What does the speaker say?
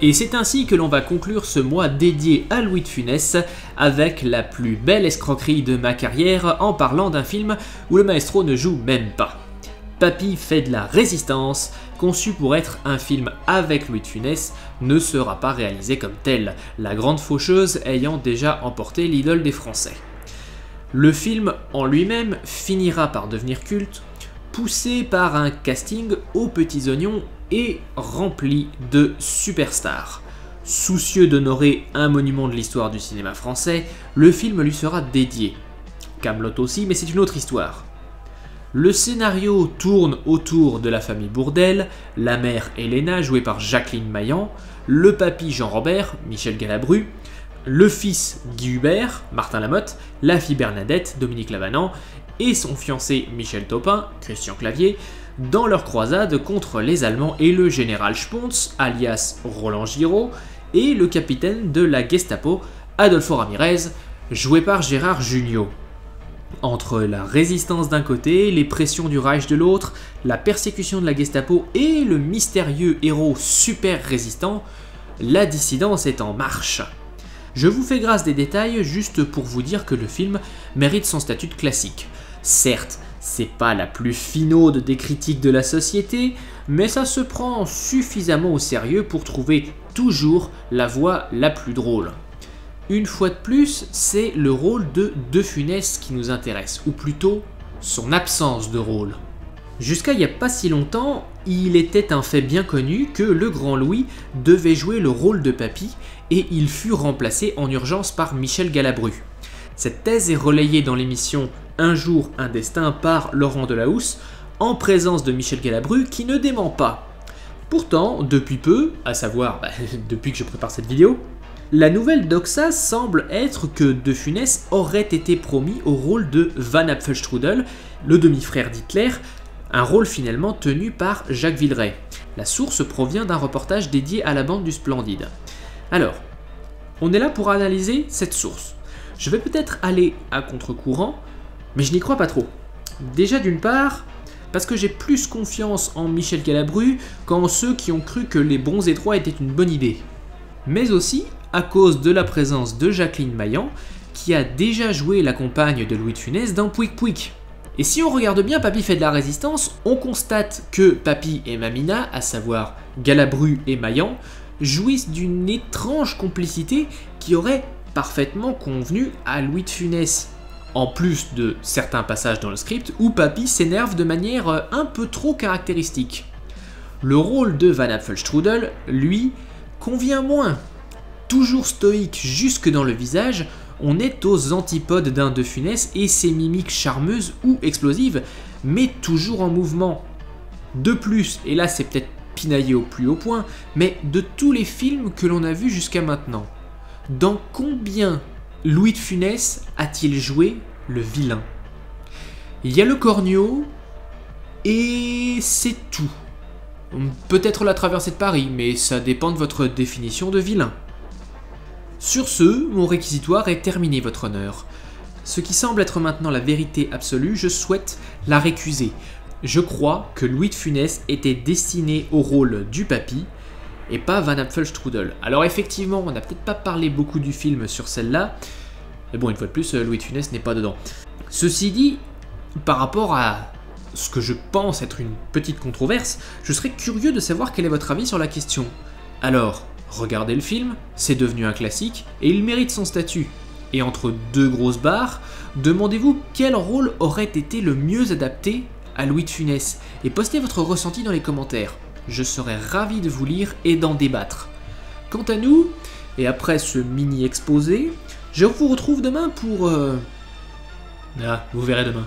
Et c'est ainsi que l'on va conclure ce mois dédié à Louis de Funès avec la plus belle escroquerie de ma carrière en parlant d'un film où le maestro ne joue même pas. Papy fait de la résistance, conçu pour être un film avec Louis de Funès, ne sera pas réalisé comme tel, la grande faucheuse ayant déjà emporté l'idole des Français. Le film en lui-même finira par devenir culte, poussé par un casting aux petits oignons et rempli de superstars. Soucieux d'honorer un monument de l'histoire du cinéma français, le film lui sera dédié. Kaamelott aussi, mais c'est une autre histoire. Le scénario tourne autour de la famille Bourdelle, la mère Helena jouée par Jacqueline Maillan, le papy Jean-Robert, Michel Galabru, le fils Guy Hubert, Martin Lamotte, la fille Bernadette, Dominique Lavanant, et son fiancé Michel Taupin, Christian Clavier, dans leur croisade contre les Allemands et le général Spons, alias Roland Giraud, et le capitaine de la Gestapo, Adolfo Ramirez, joué par Gérard Jugnot. Entre la résistance d'un côté, les pressions du Reich de l'autre, la persécution de la Gestapo et le mystérieux héros super résistant, la dissidence est en marche. Je vous fais grâce des détails juste pour vous dire que le film mérite son statut de classique. Certes, c'est pas la plus finaude des critiques de la société, mais ça se prend suffisamment au sérieux pour trouver toujours la voie la plus drôle. Une fois de plus, c'est le rôle de Funès qui nous intéresse, ou plutôt son absence de rôle. Jusqu'à il n'y a pas si longtemps, il était un fait bien connu que le grand Louis devait jouer le rôle de Papy et il fut remplacé en urgence par Michel Galabru. Cette thèse est relayée dans l'émission Un jour, un destin par Laurent Delahousse, en présence de Michel Galabru qui ne dément pas. Pourtant, depuis peu, à savoir depuis que je prépare cette vidéo, la nouvelle doxa semble être que De Funès aurait été promis au rôle de Van Apfelstrudel, le demi-frère d'Hitler, un rôle finalement tenu par Jacques Villeray. La source provient d'un reportage dédié à la bande du Splendide. Alors, on est là pour analyser cette source. Je vais peut-être aller à contre-courant, mais je n'y crois pas trop. Déjà d'une part, parce que j'ai plus confiance en Michel Galabru qu'en ceux qui ont cru que Les Bons Étroits était une bonne idée. Mais aussi à cause de la présence de Jacqueline Maillan, qui a déjà joué la compagne de Louis de Funès dans Pouic Pouic. Et si on regarde bien Papy fait de la résistance, on constate que Papy et Mamina, à savoir Galabru et Maillan, jouissent d'une étrange complicité qui aurait parfaitement convenu à Louis de Funès. En plus de certains passages dans le script où Papy s'énerve de manière un peu trop caractéristique. Le rôle de Van Apfelstrudel, lui, convient moins. Toujours stoïque jusque dans le visage, on est aux antipodes d'un De Funès et ses mimiques charmeuses ou explosives, mais toujours en mouvement. De plus, et là c'est peut-être pinaillé au plus haut point, mais de tous les films que l'on a vus jusqu'à maintenant, dans combien Louis de Funès a-t-il joué le vilain? Il y a le corneau, et c'est tout. Peut-être la traversée de Paris, mais ça dépend de votre définition de vilain. Sur ce, mon réquisitoire est terminé, votre honneur. Ce qui semble être maintenant la vérité absolue, je souhaite la récuser. Je crois que Louis de Funès était destiné au rôle du Papy, et pas Van Apfelstrudel. Alors effectivement, on n'a peut-être pas parlé beaucoup du film sur celle-là, mais bon, une fois de plus, Louis de Funès n'est pas dedans. Ceci dit, par rapport à ce que je pense être une petite controverse, je serais curieux de savoir quel est votre avis sur la question. Alors, regardez le film, c'est devenu un classique, et il mérite son statut. Et entre deux grosses barres, demandez-vous quel rôle aurait été le mieux adapté à Louis de Funès, et postez votre ressenti dans les commentaires. Je serais ravi de vous lire et d'en débattre. Quant à nous, et après ce mini exposé, je vous retrouve demain pour... vous verrez demain.